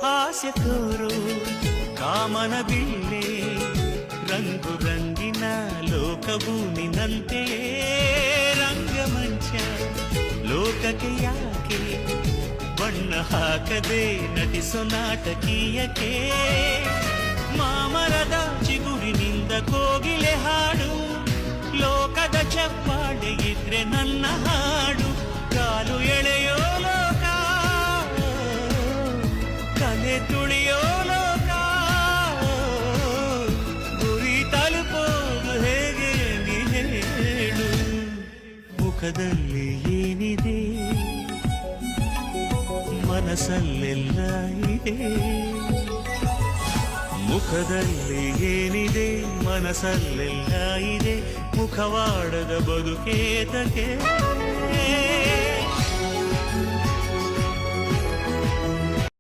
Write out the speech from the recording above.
ಹಾಸ್ಯ ತೋರು ಕಾಮನ ಬಿಲ್ಲೆ ರಂಗು ರಂಗಿನ ಲೋಕವು ನಿನ್ನಂತೆಯೇ ರಂಗಮಂಚ ಲೋಕಕ್ಕೆ ಯಾಕೆ ಬಣ್ಣ ಹಾಕದೆ ನಟಿಸೋ ನಾಟಕೀಯಕ್ಕೆ ಮಾಮರದ ಚಿಗುರಿನಿಂದ ಕೋಗಿಲೆ ಹಾಡು ಲೋಕದ ಚಪ್ಪಾಳೆ ಇದ್ರೆ ನನ್ನ ಹಾಡು ಕಾಲು ಎಳೆಯೋ ಲೋಕ ಕಲೆ ತುಳಿಯೋ ಲೋಕ ಗುರಿ ತಲುಪೋದು ಹೇಗೆ ನೀ ಹೇಳು ಮುಖದಲ್ಲಿ ಏನಿದೆ ಮನಸ್ಸಲ್ಲೆಲ್ಲ ಇದೆ ಮುಖದಲ್ಲಿ ಏನಿದೆ ಮನಸ್ಸಲ್ಲೆಲ್ಲ ಇದೆ ಮುಖವಾಡದ ಬದುಕೇತಕ್ಕೆ